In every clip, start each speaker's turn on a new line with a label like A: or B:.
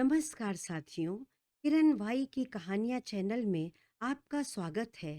A: नमस्कार साथियों। किरण भाई की कहानियां चैनल में आपका स्वागत है।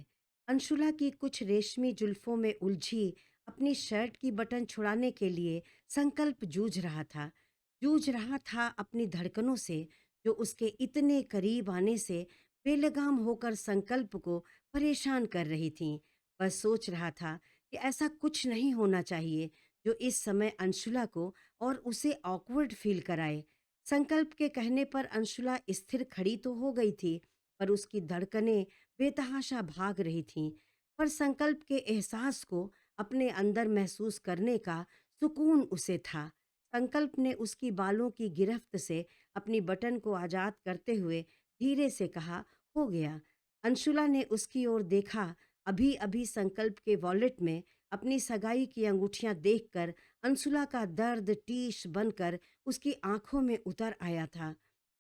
A: अंशुला की कुछ रेशमी जुल्फों में उलझी अपनी शर्ट की बटन छुड़ाने के लिए संकल्प जूझ रहा था अपनी धड़कनों से, जो उसके इतने करीब आने से बेलगाम होकर संकल्प को परेशान कर रही थीं। वह सोच रहा था कि ऐसा कुछ नहीं होना चाहिए जो इस समय अंशुला को और उसे ऑकवर्ड फील कराए। संकल्प के कहने पर अंशुला स्थिर खड़ी तो हो गई थी, पर उसकी धड़कनें बेतहाशा भाग रही थीं। पर संकल्प के एहसास को अपने अंदर महसूस करने का सुकून उसे था। संकल्प ने उसकी बालों की गिरफ्त से अपनी बटन को आजाद करते हुए धीरे से कहा, हो गया। अंशुला ने उसकी ओर देखा। अभी अभी संकल्प के वॉलेट में अपनी सगाई की अंगूठियां देखकर अंशुला का दर्द टीश बनकर उसकी आंखों में उतर आया था।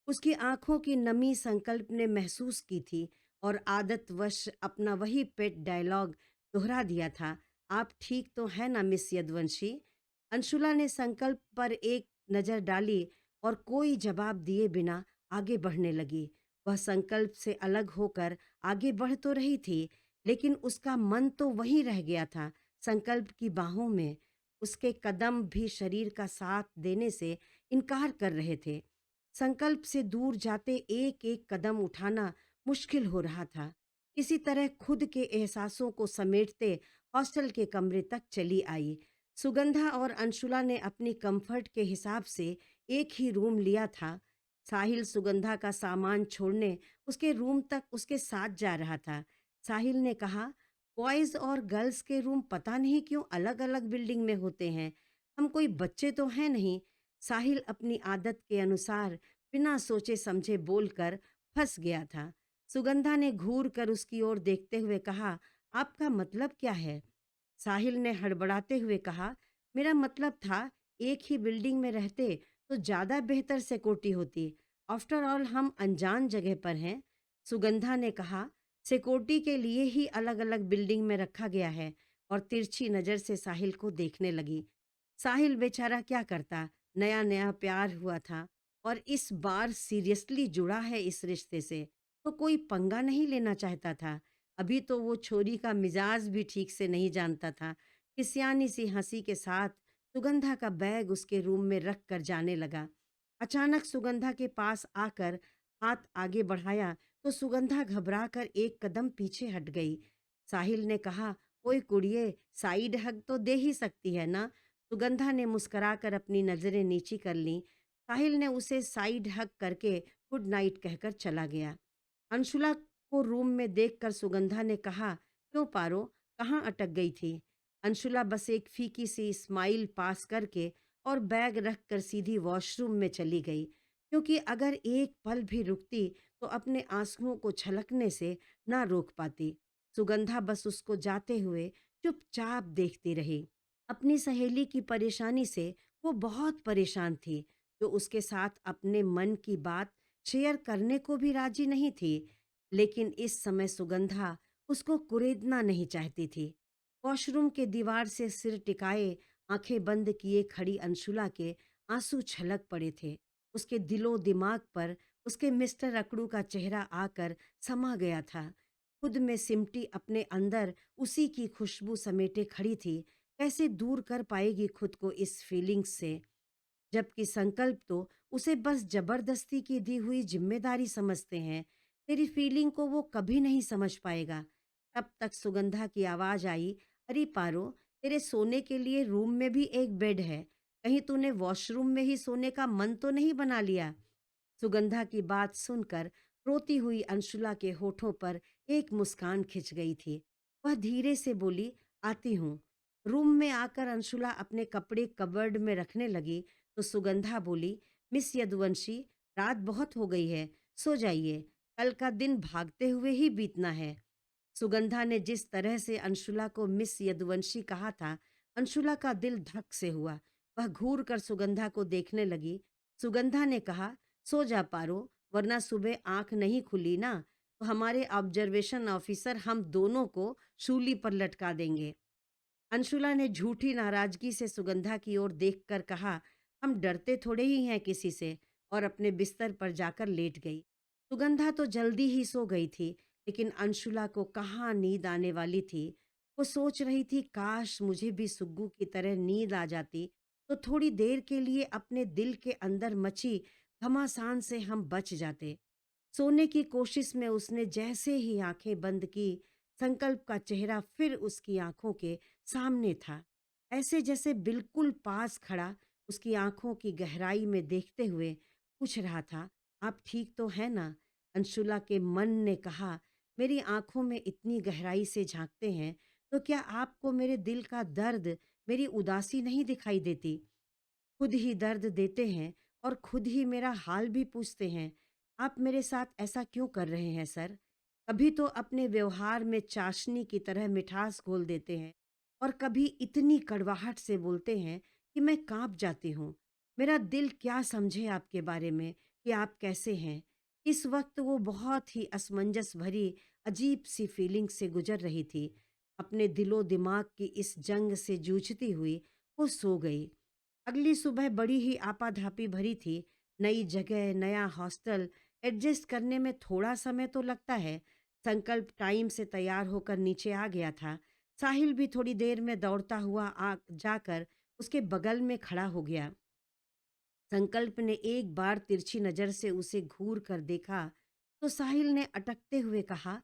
A: उसकी आंखों की नमी संकल्प ने महसूस की थी और आदतवश अपना वही पेट डायलॉग दोहरा दिया था, आप ठीक तो है ना मिस यदुवंशी? अंशुला ने संकल्प पर एक नज़र डाली और कोई जवाब दिए बिना आगे बढ़ने लगी। वह संकल्प से अलग होकर आगे बढ़ तो रही थी, लेकिन उसका मन तो वहीं रह गया था, संकल्प की बाहों में। उसके कदम भी शरीर का साथ देने से इनकार कर रहे थे। संकल्प से दूर जाते एक एक कदम उठाना मुश्किल हो रहा था। किसी तरह खुद के एहसासों को समेटते हॉस्टल के कमरे तक चली आई। सुगंधा और अंशुला ने अपनी कंफर्ट के हिसाब से एक ही रूम लिया था। साहिल सुगंधा का सामान छोड़ने उसके रूम तक उसके साथ जा रहा था। साहिल ने कहा, बॉयज़ और गर्ल्स के रूम पता नहीं क्यों अलग अलग बिल्डिंग में होते हैं। हम कोई बच्चे तो हैं नहीं। साहिल अपनी आदत के अनुसार बिना सोचे समझे बोलकर फंस गया था। सुगंधा ने घूर कर उसकी ओर देखते हुए कहा, आपका मतलब क्या है? साहिल ने हड़बड़ाते हुए कहा, मेरा मतलब था एक ही बिल्डिंग में रहते तो ज़्यादा बेहतर सिक्योरिटी होती। आफ्टर ऑल हम अनजान जगह पर हैं। सुगंधा ने कहा, सिक्योरिटी के लिए ही अलग अलग बिल्डिंग में रखा गया है, और तिरछी नज़र से साहिल को देखने लगी। साहिल बेचारा क्या करता, नया नया प्यार हुआ था और इस बार सीरियसली जुड़ा है इस रिश्ते से, तो कोई पंगा नहीं लेना चाहता था। अभी तो वो छोरी का मिजाज भी ठीक से नहीं जानता था कि सियानी सी हंसी के साथ सुगंधा का बैग उसके रूम में रख कर जाने लगा। अचानक सुगंधा के पास आकर हाथ आगे बढ़ाया तो सुगंधा घबरा कर एक कदम पीछे हट गई। साहिल ने कहा, ओए कुड़िए, साइड हग तो दे ही सकती है ना? सुगंधा ने मुस्कुराकर अपनी नजरें नीची कर लीं। साहिल ने उसे साइड हग करके गुड नाइट कहकर चला गया। अंशुला को रूम में देखकर सुगंधा ने कहा, क्यों पारो, कहाँ अटक गई थी? अंशुला बस एक फीकी सी स्माइल पास करके और बैग रखकर सीधी वॉशरूम में चली गई, क्योंकि अगर एक पल भी रुकती तो अपने आंसुओं को छलकने से ना रोक पाती। सुगंधा बस उसको जाते हुए चुपचाप देखती रही। अपनी सहेली की परेशानी से वो बहुत परेशान थी, जो उसके साथ अपने मन की बात शेयर करने को भी राजी नहीं थी। लेकिन इस समय सुगंधा उसको कुरेदना नहीं चाहती थी। वॉशरूम के दीवार से सिर टिकाए आंखें बंद किए खड़ी अंशुला के आंसू छलक पड़े थे। उसके दिलो दिमाग पर उसके मिस्टर अकड़ू का चेहरा आकर समा गया था। खुद में सिमटी अपने अंदर उसी की खुशबू समेटे खड़ी थी। कैसे दूर कर पाएगी खुद को इस फीलिंग्स से? जबकि संकल्प तो उसे बस जबरदस्ती की दी हुई जिम्मेदारी समझते हैं। तेरी फीलिंग को वो कभी नहीं समझ पाएगा। तब तक सुगंधा की आवाज आई, अरे पारो, तेरे सोने के लिए रूम में भी एक बेड है, कहीं तूने वॉशरूम में ही सोने का मन तो नहीं बना लिया? सुगंधा की बात सुनकर रोती हुई अंशुला के होठों पर एक मुस्कान खिंच गई थी। वह धीरे से बोली, आती हूँ। रूम में आकर अंशुला अपने कपड़े कबर्ड में रखने लगी तो सुगंधा बोली, मिस यदुवंशी, रात बहुत हो गई है, सो जाइए, कल का दिन भागते हुए ही बीतना है। सुगंधा ने जिस तरह से अंशुला को मिस यदुवंशी कहा था, अंशुला का दिल धक से हुआ। वह घूर कर सुगंधा को देखने लगी। सुगंधा ने कहा, सो जा पारो, वरना सुबह आंख नहीं खुली ना तो हमारे ऑब्जर्वेशन ऑफिसर हम दोनों को सूली पर लटका देंगे। अंशुला ने झूठी नाराजगी से सुगंधा की ओर देखकर कहा, हम डरते थोड़े ही हैं किसी से, और अपने बिस्तर पर जाकर लेट गई। सुगंधा तो जल्दी ही सो गई थी, लेकिन अंशुला को कहाँ नींद आने वाली थी। वो सोच रही थी, काश मुझे भी सुग्गू की तरह नींद आ जाती, तो थोड़ी देर के लिए अपने दिल के अंदर मची घमासान से हम बच जाते। सोने की कोशिश में उसने जैसे ही आंखें बंद की, संकल्प का चेहरा फिर उसकी आंखों के सामने था, ऐसे जैसे बिल्कुल पास खड़ा, उसकी आंखों की गहराई में देखते हुए पूछ रहा था, आप ठीक तो है ना? अंशुला के मन ने कहा, मेरी आंखों में इतनी गहराई से झांकते हैं, तो क्या आपको मेरे दिल का दर्द, मेरी उदासी नहीं दिखाई देती? खुद ही दर्द देते हैं और खुद ही मेरा हाल भी पूछते हैं। आप मेरे साथ ऐसा क्यों कर रहे हैं सर? कभी तो अपने व्यवहार में चाशनी की तरह मिठास घोल देते हैं और कभी इतनी कड़वाहट से बोलते हैं कि मैं कांप जाती हूँ। मेरा दिल क्या समझे आपके बारे में कि आप कैसे हैं? इस वक्त वो बहुत ही असमंजस भरी अजीब सी फीलिंग से गुजर रही थी। अपने दिलो दिमाग की इस जंग से जूझती हुई वो सो गई। अगली सुबह बड़ी ही आपाधापी भरी थी। नई जगह, नया हॉस्टल, एडजस्ट करने में थोड़ा समय तो लगता है। संकल्प टाइम से तैयार होकर नीचे आ गया था। साहिल भी थोड़ी देर में दौड़ता हुआ आ जाकर उसके बगल में खड़ा हो गया। संकल्प ने एक बार तिरछी नजर से उसे घूर कर देखा, तो साहिल ने अटकते हुए कहा,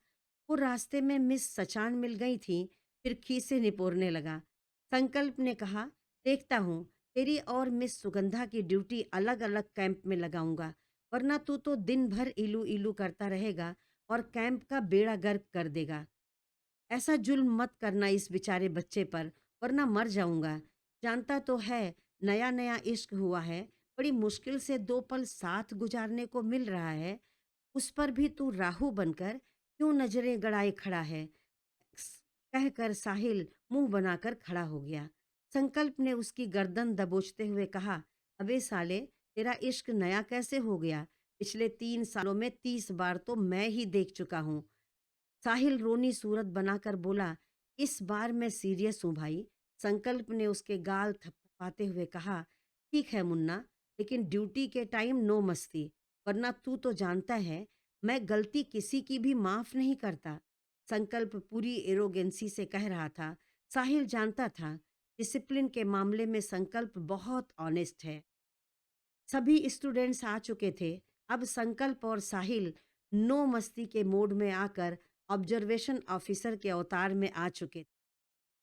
A: वो रास्ते में मिस सचान मिल गई थी। फिर खीसे निपोरने लगा। संकल्प ने कहा, देखता हूँ, तेरी और मिस सुगंधा की ड्यूटी अलग अलग कैंप में लगाऊंगा, वरना तू तो दिन भर इलू इलू करता रहेगा और कैंप का बेड़ा गर्क कर देगा। ऐसा जुल्म मत करना इस बेचारे बच्चे पर, वरना मर जाऊंगा। जानता तो है, नया नया इश्क हुआ है, बड़ी मुश्किल से 2 पल साथ गुजारने को मिल रहा है, उस पर भी तू राहु बनकर क्यों नजरें गड़ाए खड़ा है? स- कहकर साहिल मुंह बनाकर खड़ा हो गया। संकल्प ने उसकी गर्दन दबोचते हुए कहा, अबे साले, तेरा इश्क नया कैसे हो गया? पिछले 3 सालों में 30 बार तो मैं ही देख चुका हूँ। साहिल रोनी सूरत बनाकर बोला, इस बार मैं सीरियस हूँ भाई। संकल्प ने उसके गाल थपथपाते हुए कहा, ठीक है मुन्ना, लेकिन ड्यूटी के टाइम नो मस्ती, वरना तू तो जानता है मैं गलती किसी की भी माफ नहीं करता। संकल्प पूरी एरोगेंसी से कह रहा था। साहिल जानता था, डिसिप्लिन के मामले में संकल्प बहुत ऑनेस्ट है। सभी स्टूडेंट्स आ चुके थे। अब संकल्प और साहिल नो मस्ती के मोड में आकर ऑब्जर्वेशन ऑफिसर के अवतार में आ चुके।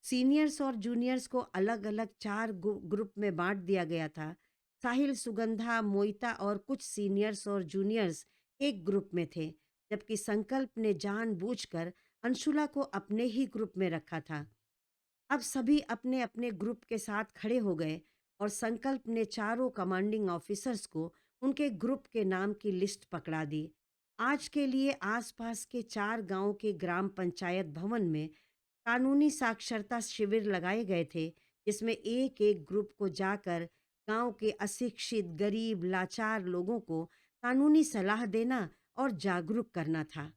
A: सीनियर्स और जूनियर्स को अलग अलग 4 ग्रुप में बांट दिया गया था। साहिल, सुगंधा, मोइता और कुछ सीनियर्स और जूनियर्स एक ग्रुप में थे, जबकि संकल्प ने जानबूझकर अंशुला को अपने ही ग्रुप में रखा था। अब सभी अपने अपने ग्रुप के साथ खड़े हो गए और संकल्प ने चारों कमांडिंग ऑफिसर्स को उनके ग्रुप के नाम की लिस्ट पकड़ा दी। आज के लिए आसपास के 4 गांव के ग्राम पंचायत भवन में कानूनी साक्षरता शिविर लगाए गए थे, जिसमें एक एक ग्रुप को जाकर गांव के अशिक्षित, गरीब, लाचार लोगों को कानूनी सलाह देना और जागरूक करना था,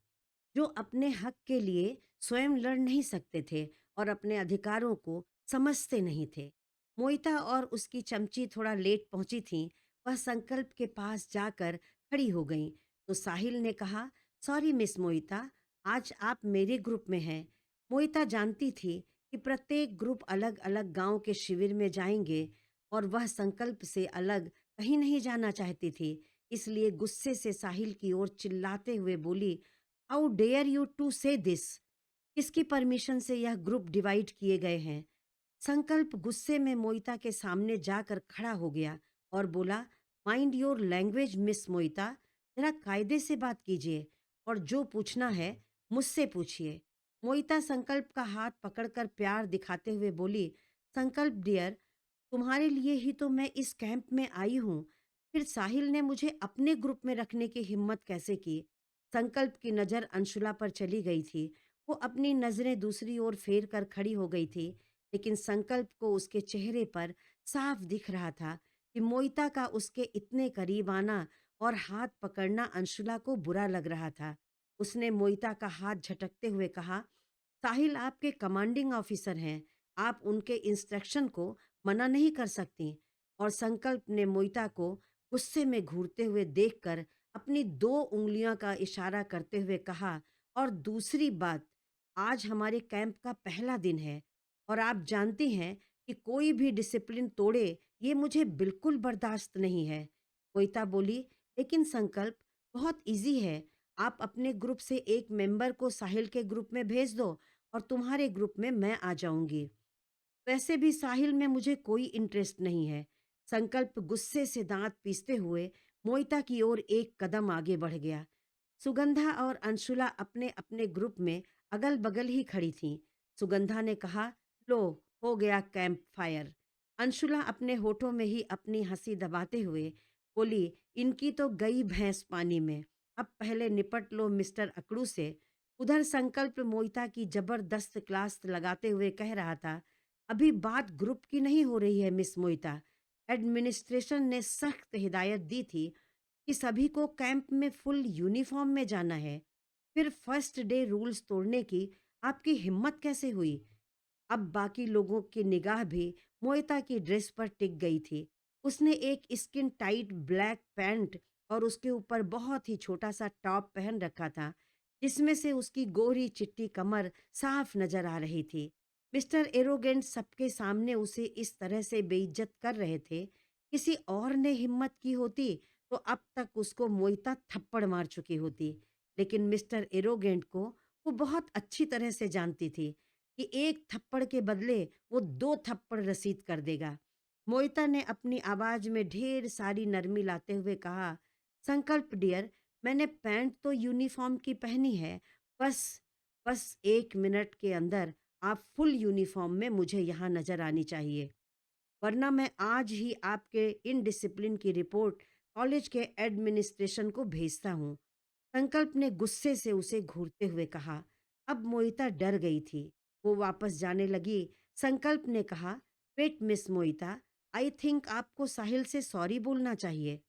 A: जो अपने हक के लिए स्वयं लड़ नहीं सकते थे और अपने अधिकारों को समझते नहीं थे। मोइता और उसकी चमची थोड़ा लेट पहुंची थीं। वह संकल्प के पास जाकर खड़ी हो गईं, तो साहिल ने कहा, सॉरी मिस मोइता, आज आप मेरे ग्रुप में हैं। मोइता जानती थी कि प्रत्येक ग्रुप अलग अलग गांव के शिविर में जाएंगे और वह संकल्प से अलग कहीं नहीं जाना चाहती थी। इसलिए गुस्से से साहिल की ओर चिल्लाते हुए बोली, हाउ डेयर यू टू से दिस? किसकी परमिशन से यह ग्रुप डिवाइड किए गए हैं? संकल्प गुस्से में मोइता के सामने जाकर खड़ा हो गया और बोला, माइंड योर लैंग्वेज मिस मोइता, जरा कायदे से बात कीजिए और जो पूछना है मुझसे पूछिए। मोइता संकल्प का हाथ पकड़कर प्यार दिखाते हुए बोली, संकल्प डियर, तुम्हारे लिए ही तो मैं इस कैंप में आई हूँ। फिर साहिल ने मुझे अपने ग्रुप में रखने की हिम्मत कैसे की? संकल्प की नज़र अंशुला पर चली गई थी। वो अपनी नज़रें दूसरी ओर फेर कर खड़ी हो गई थी, लेकिन संकल्प को उसके चेहरे पर साफ दिख रहा था कि मोइता का उसके इतने करीब आना और हाथ पकड़ना अंशुला को बुरा लग रहा था। उसने मोइता का हाथ झटकते हुए कहा, साहिल आपके कमांडिंग ऑफिसर हैं, आप उनके इंस्ट्रक्शन को मना नहीं कर सकती। और संकल्प ने मोइता को गुस्से में घूरते हुए देखकर अपनी 2 उँगलियों का इशारा करते हुए कहा, और दूसरी बात, आज हमारे कैंप का पहला दिन है और आप जानती हैं कि कोई भी डिसिप्लिन तोड़े, ये मुझे बिल्कुल बर्दाश्त नहीं है। कोइता बोली, लेकिन संकल्प बहुत ईज़ी है। आप अपने ग्रुप से एक मेंबर को साहिल के ग्रुप में भेज दो और तुम्हारे ग्रुप में मैं आ जाऊँगी। वैसे भी साहिल में मुझे कोई इंटरेस्ट नहीं है। संकल्प गुस्से से दांत पीसते हुए मोइता की ओर एक कदम आगे बढ़ गया। सुगंधा और अंशुला अपने अपने ग्रुप में अगल बगल ही खड़ी थीं। सुगंधा ने कहा, लो, हो गया कैंप फायर। अंशुला अपने होठों में ही अपनी हंसी दबाते हुए बोली, इनकी तो गई भैंस पानी में। अब पहले निपट लो मिस्टर अकड़ू से। उधर संकल्प मोइता की जबरदस्त क्लास लगाते हुए कह रहा था, अभी बात ग्रुप की नहीं हो रही है मिस मोइता। एडमिनिस्ट्रेशन ने सख्त हिदायत दी थी कि सभी को कैंप में फुल यूनिफॉर्म में जाना है। फिर फर्स्ट डे रूल्स तोड़ने की आपकी हिम्मत कैसे हुई? अब बाकी लोगों की निगाह भी मोइता की ड्रेस पर टिक गई थी। उसने एक स्किन टाइट ब्लैक पैंट और उसके ऊपर बहुत ही छोटा सा टॉप पहन रखा था, जिसमें से उसकी गोरी चिट्टी कमर साफ नजर आ रही थी। मिस्टर एरोगेंट सबके सामने उसे इस तरह से बेइज्जत कर रहे थे। किसी और ने हिम्मत की होती तो अब तक उसको मोइता थप्पड़ मार चुकी होती। लेकिन मिस्टर एरोगेंट को वो बहुत अच्छी तरह से जानती थी कि एक थप्पड़ के बदले वो 2 थप्पड़ रसीद कर देगा। मोइता ने अपनी आवाज में ढेर सारी नरमी लाते हुए कहा, संकल्प डियर, मैंने पैंट तो यूनिफॉर्म की पहनी है। बस बस 1 मिनट के अंदर आप फुल यूनिफॉर्म में मुझे यहाँ नजर आनी चाहिए, वरना मैं आज ही आपके इनडिसिप्लिन की रिपोर्ट कॉलेज के एडमिनिस्ट्रेशन को भेजता हूँ। संकल्प ने गुस्से से उसे घूरते हुए कहा। अब मोइता डर गई थी। वो वापस जाने लगी। संकल्प ने कहा, वेट मिस मोइता, आई थिंक आपको साहिल से सॉरी बोलना चाहिए।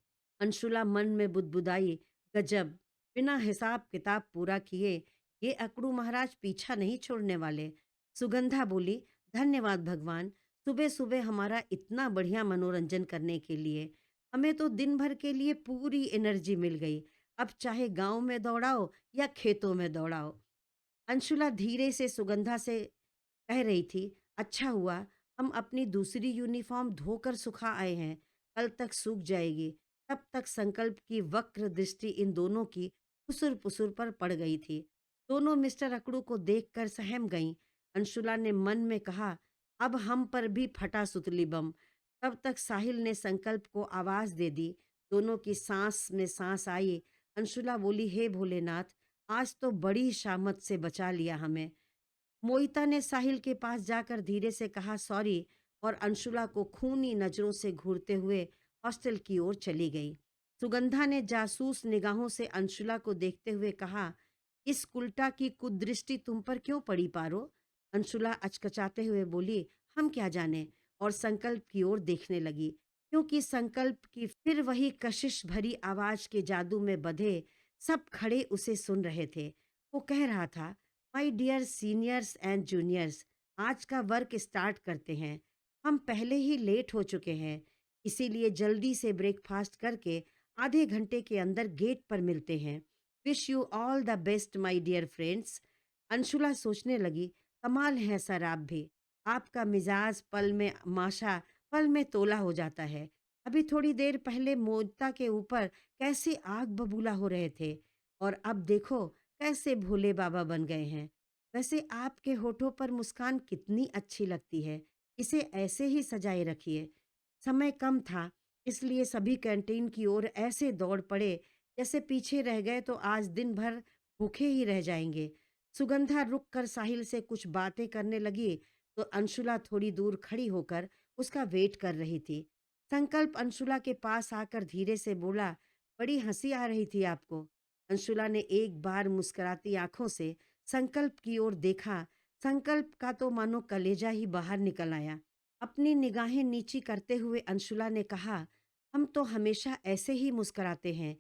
A: अंशुला मन में बुदबुदाई, गजब, बिना हिसाब किताब पूरा किए ये अकड़ू महाराज पीछा नहीं छोड़ने वाले। सुगंधा बोली, धन्यवाद भगवान, सुबह सुबह हमारा इतना बढ़िया मनोरंजन करने के लिए। हमें तो दिन भर के लिए पूरी एनर्जी मिल गई। अब चाहे गांव में दौड़ाओ या खेतों में दौड़ाओ। अंशुला धीरे से सुगंधा से कह रही थी, अच्छा हुआ हम अपनी दूसरी यूनिफॉर्म धोकर सुखा आए हैं, कल तक सूख जाएगी। तब तक संकल्प की वक्र दृष्टि इन दोनों की फुसुर पुसुर पर पड़ गई थी। दोनों मिस्टर अकड़ू को देखकर सहम गईं। अंशुला ने मन में कहा, अब हम पर भी फटा सुतली बम। तब तक साहिल ने संकल्प को आवाज दे दी। दोनों की सांस में सांस आई। अंशुला बोली, हे भोलेनाथ, आज तो बड़ी शामत से बचा लिया हमें। मोइता ने साहिल के पास जाकर धीरे से कहा, सॉरी, और अंशुला को खूनी नजरों से घूरते हुए हॉस्टल की ओर चली गई। सुगंधा ने जासूस निगाहों से अंशुला को देखते हुए कहा, इस उल्टा की कुदृष्टि तुम पर क्यों पड़ी पारो? अंशुला अचकचाते हुए बोली, हम क्या जाने, और संकल्प की ओर देखने लगी, क्योंकि संकल्प की फिर वही कशिश भरी आवाज के जादू में बंधे सब खड़े उसे सुन रहे थे। वो कह रहा था, my dear seniors and juniors, आज का वर्क स्टार्ट करते हैं। हम पहले ही लेट हो चुके हैं, इसीलिए जल्दी से ब्रेकफास्ट करके आधे घंटे के अंदर गेट पर मिलते हैं। Wish you all the best my dear friends. Anshula सोचने लगी, कमाल है सर, आप भी, आपका मिजाज पल में माशा, पल में तोला हो जाता है। अभी थोड़ी देर पहले मोदता के ऊपर कैसे आग बबूला हो रहे थे, और अब देखो कैसे भोले बाबा बन गए हैं। वैसे आपके होठों पर मुस्कान कितनी अच्छी लगती है, इसे ऐसे ही सजाए रखिए। समय कम था, इसलिए सभी कैंटीन की ओर ऐसे दौड़ पड़े जैसे पीछे रह गए तो आज दिन भर भूखे ही रह जाएंगे। सुगंधा रुक कर साहिल से कुछ बातें करने लगी तो अंशुला थोड़ी दूर खड़ी होकर उसका वेट कर रही थी। संकल्प अंशुला के पास आकर धीरे से बोला, बड़ी हंसी आ रही थी आपको। अंशुला ने एक बार मुस्कुराती आंखों से संकल्प की ओर देखा। संकल्प का तो मानो कलेजा ही बाहर निकल आया। अपनी निगाहें नीची करते हुए अंशुला ने कहा, हम तो हमेशा ऐसे ही मुस्कुराते हैं,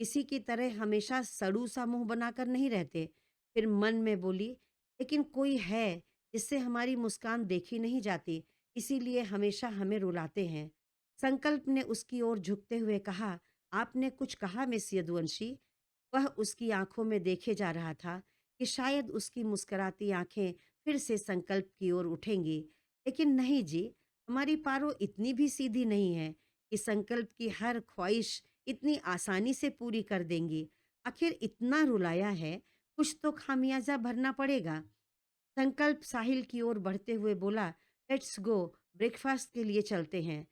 A: किसी की तरह हमेशा सड़ू सा मुंह बनाकर नहीं रहते। फिर मन में बोली, लेकिन कोई है जिससे हमारी मुस्कान देखी नहीं जाती, इसीलिए हमेशा हमें रुलाते हैं। संकल्प ने उसकी ओर झुकते हुए कहा, आपने कुछ कहा मिस यदुवंशी? वह उसकी आंखों में देखे जा रहा था कि शायद उसकी मुस्कुराती आंखें फिर से संकल्प की ओर उठेंगी। लेकिन नहीं जी, हमारी पारो इतनी भी सीधी नहीं है कि संकल्प की हर ख्वाहिश इतनी आसानी से पूरी कर देंगी। आखिर इतना रुलाया है, कुछ तो खामियाजा भरना पड़ेगा। संकल्प साहिल की ओर बढ़ते हुए बोला, लेट्स गो, ब्रेकफास्ट के लिए चलते हैं।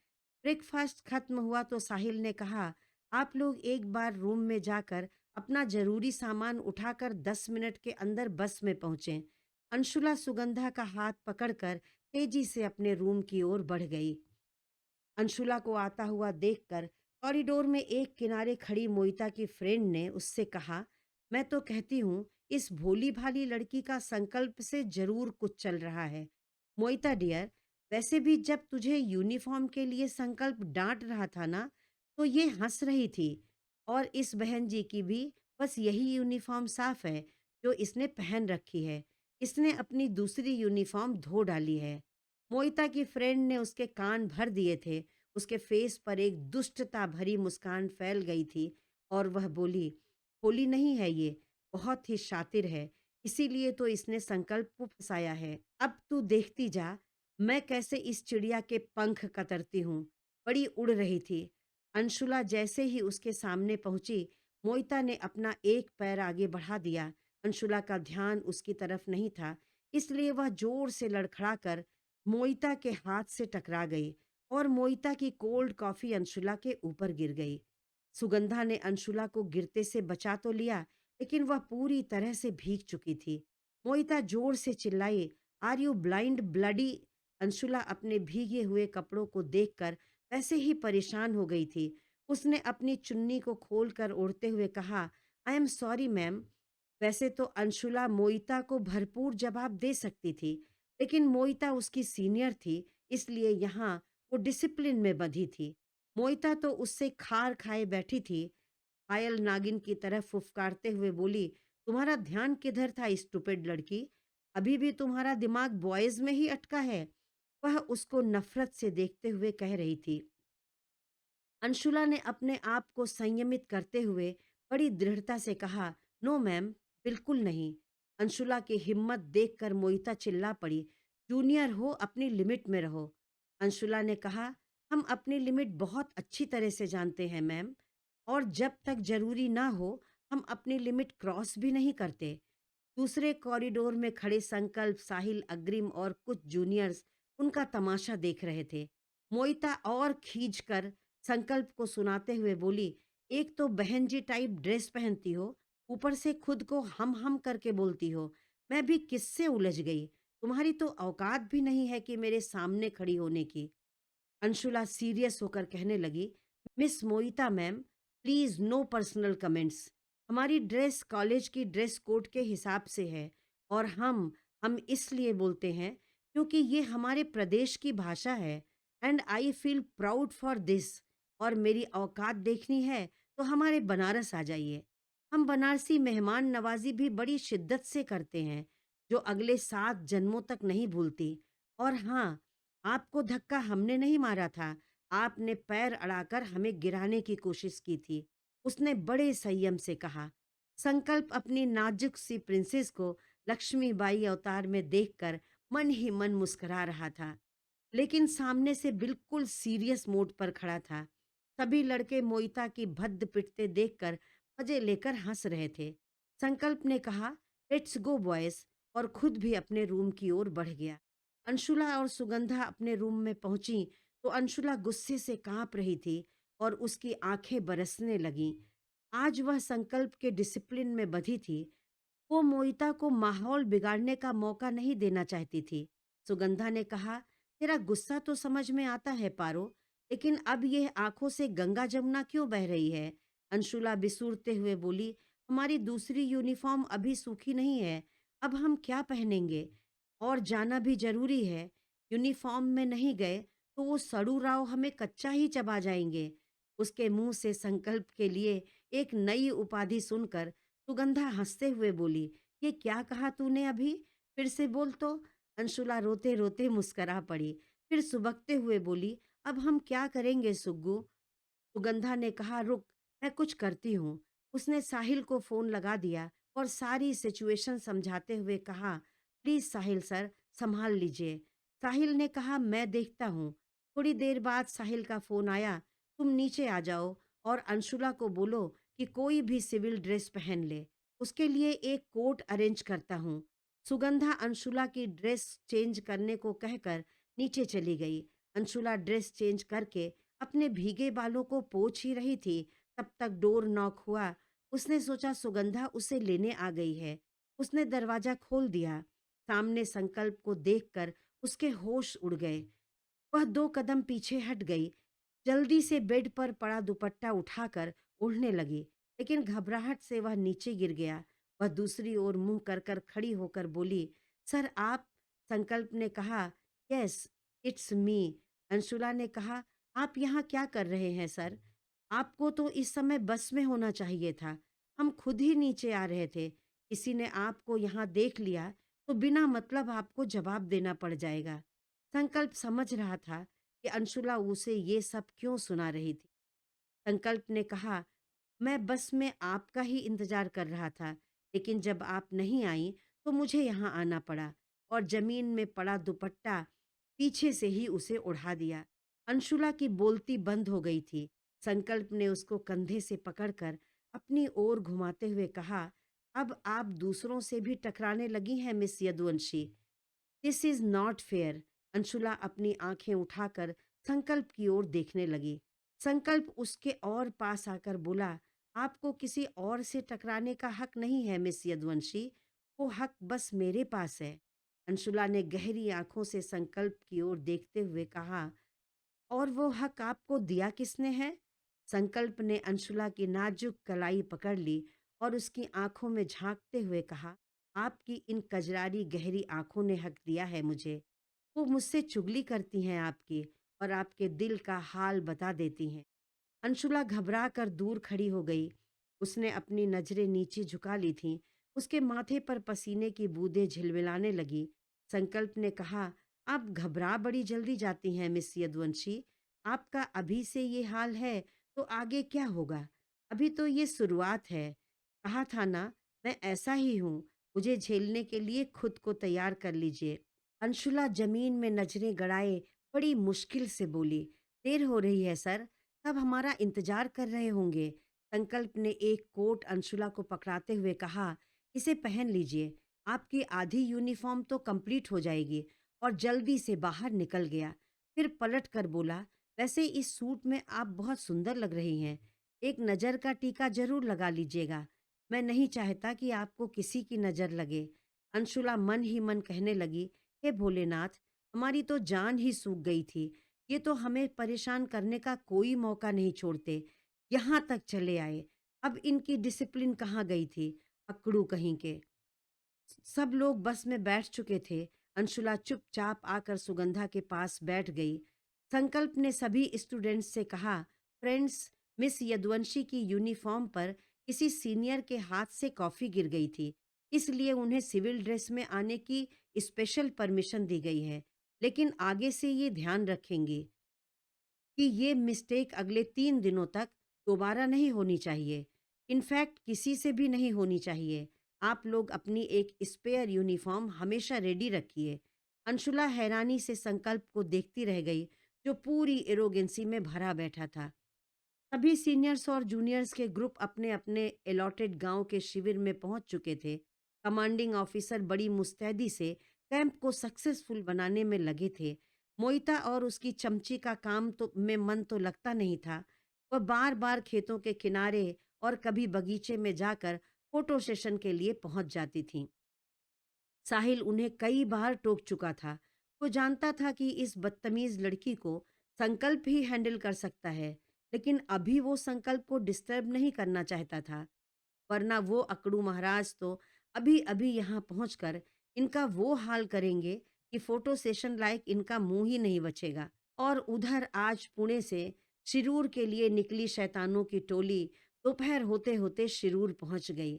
A: ब्रेकफास्ट खत्म हुआ तो साहिल ने कहा, आप लोग एक बार रूम में जाकर अपना जरूरी सामान उठाकर 10 मिनट के अंदर बस में पहुंचे। अंशुला सुगंधा का हाथ पकड़कर तेजी से अपने रूम की ओर बढ़ गई। अंशुला को आता हुआ देखकर कॉरिडोर में एक किनारे खड़ी मोइता की फ्रेंड ने उससे कहा, मैं तो कहती हूँ इस भोली भाली लड़की का संकल्प से जरूर कुछ चल रहा है। मोइता डियर, वैसे भी जब तुझे यूनिफॉर्म के लिए संकल्प डांट रहा था ना, तो ये हंस रही थी। और इस बहन जी की भी बस यही यूनिफॉर्म साफ है जो इसने पहन रखी है। इसने अपनी दूसरी यूनिफॉर्म धो डाली है। मोइता की फ्रेंड ने उसके कान भर दिए थे। उसके फेस पर एक दुष्टता भरी मुस्कान फैल गई थी और वह बोली, होली नहीं है ये, बहुत ही शातिर है, इसीलिए तो इसने संकल्प को फंसाया है। अब तू देखती जा, मैं कैसे इस चिड़िया के पंख कतरती हूँ। बड़ी उड़ रही थी। अंशुला जैसे ही उसके सामने पहुंची, मोइता ने अपना एक पैर आगे बढ़ा दिया। अंशुला का ध्यान उसकी तरफ नहीं था, इसलिए वह जोर से लड़खड़ाकर मोइता के हाथ से टकरा गई और मोइता की कोल्ड कॉफी अंशुला के ऊपर गिर गई। सुगंधा ने अंशुला को गिरते से बचा तो लिया, लेकिन वह पूरी तरह से भीग चुकी थी। मोइता जोर से चिल्लाई, are you blind bloody? Anshula अपने भीगे हुए कपड़ों को देखकर वैसे ही परेशान हो गई थी। उसने अपनी चुन्नी को खोलकर ओढ़ते हुए कहा, आई एम सॉरी मैम। वैसे तो अंशुला मोइता को भरपूर जवाब दे सकती थी, लेकिन मोइता उसकी सीनियर थी, इसलिए यहाँ वो डिसिप्लिन में बंधी थी। मोइता तो उससे खार खाए बैठी थी। पायल नागिन की तरफ फुफकारते हुए बोली, तुम्हारा ध्यान किधर था स्टूपिड लड़की? अभी भी तुम्हारा दिमाग बॉयज में ही अटका है। वह उसको नफरत से देखते हुए कह रही थी। अंशुला ने अपने आप को संयमित करते हुए बड़ी दृढ़ता से कहा, नो मैम, बिल्कुल नहीं। अंशुला की हिम्मत देखकर मोहिता चिल्ला पड़ी, जूनियर हो, अपनी लिमिट में रहो। अंशुला ने कहा, हम अपनी लिमिट बहुत अच्छी तरह से जानते हैं मैम, और जब तक जरूरी ना हो हम अपनी लिमिट क्रॉस भी नहीं करते। दूसरे कॉरिडोर में खड़े संकल्प, साहिल, अग्रिम और कुछ जूनियर्स उनका तमाशा देख रहे थे। मोइता और खींचकर संकल्प को सुनाते हुए बोली, एक तो बहन जी टाइप ड्रेस पहनती हो, ऊपर से खुद को हम करके बोलती हो। मैं भी किससे उलझ गई। तुम्हारी तो औकात भी नहीं है कि मेरे सामने खड़ी होने की। अंशुला सीरियस होकर कहने लगी, miss Moita ma'am, please no personal comments. हमारी ड्रेस कॉलेज की ड्रेस कोड के हिसाब से है, और हम इसलिए बोलते हैं क्योंकि ये हमारे प्रदेश की भाषा है, and I feel proud for this. और मेरी औकात देखनी है तो हमारे बनारस आ जाइए। हम बनारसी मेहमान नवाजी भी बड़ी शिद्दत से करते हैं, जो अगले 7 जन्मों तक नहीं भूलती। और हाँ, आपको धक्का हमने नहीं मारा था, आपने पैर अड़ाकर हमें गिराने की कोशिश की थी। उसने बड़े संयम से कहा। संकल्प अपनी नाजुक सी प्रिंसेस को लक्ष्मीबाई अवतार में देखकर मन ही मन मुस्कुरा रहा था, लेकिन सामने से बिल्कुल सीरियस मोड पर खड़ा था। सभी लड़के मोइता की भद्द पिटते देखकर मजे लेकर हंस रहे थे। संकल्प ने कहा, लेट्स गो बॉयज, और खुद भी अपने रूम की ओर बढ़ गया। अंशुला और सुगंधा अपने रूम में पहुंची तो अंशुला गुस्से से कांप रही थी और उसकी आंखें बरसने लगीं। आज वह संकल्प के डिसिप्लिन में बंधी थी। वो मोइता को माहौल बिगाड़ने का मौका नहीं देना चाहती थी। सुगंधा ने कहा, तेरा गुस्सा तो समझ में आता है पारो, लेकिन अब यह आंखों से गंगा जमुना क्यों बह रही है? अंशुला बिसूरते हुए बोली, हमारी दूसरी यूनिफॉर्म अभी सूखी नहीं है, अब हम क्या पहनेंगे? और जाना भी जरूरी है। यूनिफॉर्म में नहीं गए तो वो सड़ू राव हमें कच्चा ही चबा जाएंगे। उसके मुंह से संकल्प के लिए एक नई उपाधि सुनकर सुगंधा हंसते हुए बोली, ये क्या कहा तूने अभी? फिर से बोल तो। अंशुला रोते रोते मुस्करा पड़ी, फिर सुबकते हुए बोली, अब हम क्या करेंगे सुग्गू? सुगंधा ने कहा, रुक, मैं कुछ करती हूँ। उसने साहिल को फोन लगा दिया और सारी सिचुएशन समझाते हुए कहा, प्लीज साहिल सर, संभाल लीजिए। साहिल ने कहा, मैं देखता हूँ। थोड़ी देर बाद साहिल का फोन आया, तुम नीचे आ जाओ और अंशुला को बोलो कि कोई भी सिविल ड्रेस पहन ले, उसके लिए एक कोट अरेंज करता हूँ। सुगंधा अंशुला की ड्रेस चेंज करने को कहकर नीचे चली गई। अंशुला ड्रेस चेंज करके अपने भीगे बालों को पोंछ ही रही थी, तब तक डोर नॉक हुआ। उसने सोचा सुगंधा उसे लेने आ गई है। उसने दरवाजा खोल दिया। सामने संकल्प को देखकर उसके होश उड़ गए। वह 2 कदम पीछे हट गई। जल्दी से बेड पर पड़ा दुपट्टा उठाकर ओढ़ने लगी, लेकिन घबराहट से वह नीचे गिर गया। वह दूसरी ओर मुंह कर कर खड़ी होकर बोली, सर आप? संकल्प ने कहा, यस, इट्स मी। अंशुला ने कहा, आप यहाँ क्या कर रहे हैं सर? आपको तो इस समय बस में होना चाहिए था। हम खुद ही नीचे आ रहे थे। किसी ने आपको यहाँ देख लिया तो बिना मतलब आपको जवाब देना पड़ जाएगा। संकल्प समझ रहा था कि अंशुला उसे ये सब क्यों सुना रही थी। संकल्प ने कहा, मैं बस में आपका ही इंतजार कर रहा था, लेकिन जब आप नहीं आई तो मुझे यहाँ आना पड़ा और जमीन में पड़ा दुपट्टा पीछे से ही उसे उड़ा दिया। अंशुला की बोलती बंद हो गई थी। संकल्प ने उसको कंधे से पकड़कर अपनी ओर घुमाते हुए कहा, अब आप दूसरों से भी टकराने लगी हैं miss Yaduvanshi. This is not fair. Anshula अपनी आंखें उठाकर संकल्प की ओर देखने लगी। संकल्प उसके और पास आकर बोला, आपको किसी और से टकराने का हक नहीं है मिस यदुवंशी, वो हक बस मेरे पास है। अंशुला ने गहरी आंखों से संकल्प की ओर देखते हुए कहा, और वो हक आपको दिया किसने है? संकल्प ने अंशुला की नाजुक कलाई पकड़ ली और उसकी आंखों में झांकते हुए कहा, आपकी इन कजरारी गहरी आंखों ने हक दिया है मुझे। वो मुझसे चुगली करती हैं आपकी और आपके दिल का हाल बता देती हैं। अंशुला घबरा कर दूर खड़ी हो गई। उसने अपनी नजरें नीचे झुका ली थीं। उसके माथे पर पसीने की बूंदें झिलमिलाने लगी। संकल्प ने कहा, आप घबरा बड़ी जल्दी जाती हैं मिस यदुवंशी। आपका अभी से ये हाल है तो आगे क्या होगा? अभी तो ये शुरुआत है। कहा था ना, मैं ऐसा ही हूँ। मुझे झेलने के लिए खुद को तैयार कर लीजिए। अंशुला जमीन में नजरें गड़ाए बड़ी मुश्किल से बोली, देर हो रही है सर, तब हमारा इंतजार कर रहे होंगे। संकल्प ने एक कोट अंशुला को पकड़ाते हुए कहा, इसे पहन लीजिए, आपकी आधी यूनिफॉर्म तो कंप्लीट हो जाएगी। और जल्दी से बाहर निकल गया। फिर पलट कर बोला, वैसे इस सूट में आप बहुत सुंदर लग रही हैं। एक नज़र का टीका जरूर लगा लीजिएगा। मैं नहीं चाहता कि आपको किसी की नज़र लगे। अंशुला मन ही मन कहने लगी, हे भोलेनाथ, हमारी तो जान ही सूख गई थी। ये तो हमें परेशान करने का कोई मौका नहीं छोड़ते। यहाँ तक चले आए। अब इनकी डिसिप्लिन कहाँ गई थी? अकड़ू कहीं के। सब लोग बस में बैठ चुके थे। अंशुला चुपचाप आकर सुगंधा के पास बैठ गई। संकल्प ने सभी स्टूडेंट्स से कहा, फ्रेंड्स, मिस यदुवंशी की यूनिफॉर्म पर किसी सीनियर के हाथ से कॉफी गिर गई थी, इसलिए उन्हें सिविल ड्रेस में आने की स्पेशल परमिशन दी गई है। लेकिन आगे से ये ध्यान रखेंगे कि ये मिस्टेक अगले 3 दिनों तक दोबारा नहीं होनी चाहिए। इनफैक्ट किसी से भी नहीं होनी चाहिए। आप लोग अपनी एक स्पेयर यूनिफॉर्म हमेशा रेडी रखिए। अंशुला हैरानी से संकल्प को देखती रह गई, जो पूरी एरोगेंसी में भरा बैठा था। सभी सीनियर्स और जूनियर्स के ग्रुप अपने अपने अलॉटेड गांव के शिविर में पहुंच चुके थे। कमांडिंग ऑफिसर बड़ी मुस्तैदी से कैंप को सक्सेसफुल बनाने में लगे थे। मोइता और उसकी चमची का काम तो में मन तो लगता नहीं था। वह बार बार खेतों के किनारे और कभी बगीचे में जाकर फोटो सेशन के लिए पहुंच जाती थीं। साहिल उन्हें कई बार टोक चुका था। वो जानता था कि इस बदतमीज लड़की को संकल्प ही हैंडल कर सकता है, लेकिन अभी वो संकल्प को डिस्टर्ब नहीं करना चाहता था। वरना वो अकड़ू महाराज तो अभी अभी यहाँ पहुंचकर इनका वो हाल करेंगे कि फोटो सेशन लायक इनका मुंह ही नहीं बचेगा। और उधर आज पुणे से शिरूर के लिए निकली शैतानों की टोली दोपहर होते होते शिरूर पहुंच गई।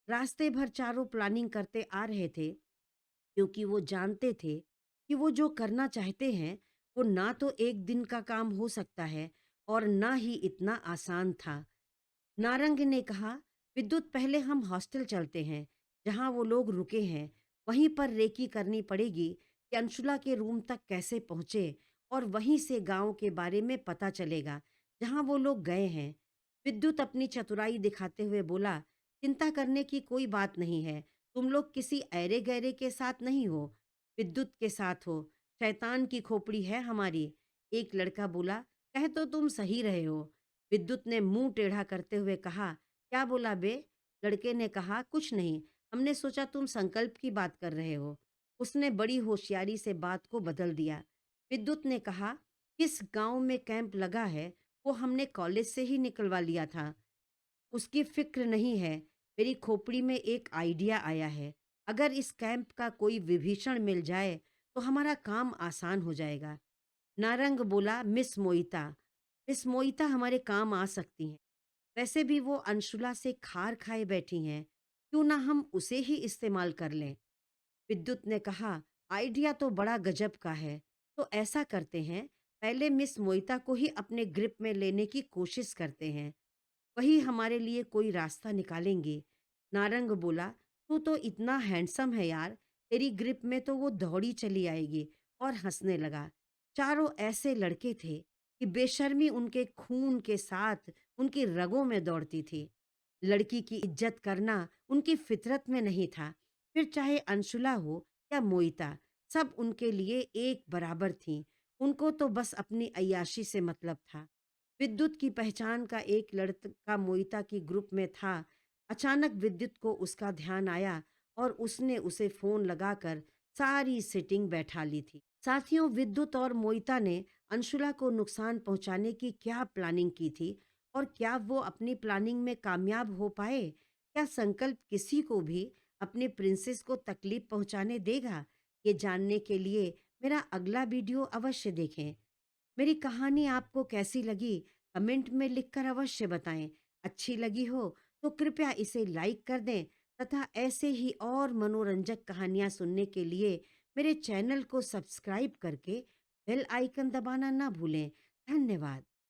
A: रास्ते भर चारों प्लानिंग करते आ रहे थे, क्योंकि वो जानते थे कि वो जो करना चाहते हैं वो ना तो एक दिन का काम हो सकता है और ना ही इतना आसान था। नारंग ने कहा, विद्युत पहले हम हॉस्टल चलते हैं, जहाँ वो लोग रुके हैं। वहीं पर रेकी करनी पड़ेगी कि अंशुला के रूम तक कैसे पहुँचे और वहीं से गाँव के बारे में पता चलेगा, जहाँ वो लोग गए हैं। विद्युत अपनी चतुराई दिखाते हुए बोला, चिंता करने की कोई बात नहीं है। तुम लोग किसी ऐरे-गैरे के साथ नहीं हो, विद्युत के साथ हो। शैतान की खोपड़ी है हमारी। एक लड़का बोला, कह तो तुम सही रहे हो। विद्युत ने मुंह टेढ़ा करते हुए कहा, क्या बोला बे? लड़के ने कहा, कुछ नहीं, हमने सोचा तुम संकल्प की बात कर रहे हो। उसने बड़ी होशियारी से बात को बदल दिया। विद्युत ने कहा, किस गांव में कैंप लगा है वो हमने कॉलेज से ही निकलवा लिया था। उसकी फिक्र नहीं है। मेरी खोपड़ी में एक आइडिया आया है। अगर इस कैंप का कोई विभीषण मिल जाए तो हमारा काम आसान हो जाएगा। नारंग बोला, मिस मोइता हमारे काम आ सकती हैं। वैसे भी वो अंशुला से खार खाए बैठी हैं, क्यों ना हम उसे ही इस्तेमाल कर लें। विद्युत ने कहा, आइडिया तो बड़ा गजब का है। तो ऐसा करते हैं, पहले मिस मोइता को ही अपने ग्रिप में लेने की कोशिश करते हैं। वही हमारे लिए कोई रास्ता निकालेंगे। नारंग बोला, तू तो इतना हैंडसम है यार, तेरी ग्रिप में तो वो दौड़ी चली आएगी। और हंसने लगा। चारों ऐसे लड़के थे कि बेशर्मी उनके खून के साथ उनकी रगों में दौड़ती थी। लड़की की इज्जत करना उनकी फितरत में नहीं था। फिर चाहे अंशुला हो या मोइता, सब उनके लिए एक बराबर थीं। उनको तो बस अपनी अय्याशी से मतलब था। विद्युत की पहचान का एक लड़का मोइता की ग्रुप में था। अचानक विद्युत को उसका ध्यान आया और उसने उसे फोन लगाकर सारी सेटिंग बैठा ली थी। साथियों, विद्युत और मोइता ने अंशुला को नुकसान पहुंचाने की क्या प्लानिंग की थी और क्या वो अपनी प्लानिंग में कामयाब हो पाए? क्या संकल्प किसी को भी अपने प्रिंसेस को तकलीफ पहुंचाने देगा? ये जानने के लिए मेरा अगला वीडियो अवश्य देखें। मेरी कहानी आपको कैसी लगी, कमेंट में लिखकर अवश्य बताएं। अच्छी लगी हो तो कृपया इसे लाइक कर दें तथा ऐसे ही और मनोरंजक कहानियाँ सुनने के लिए मेरे चैनल को सब्सक्राइब करके बेल आइकन दबाना ना भूलें। धन्यवाद।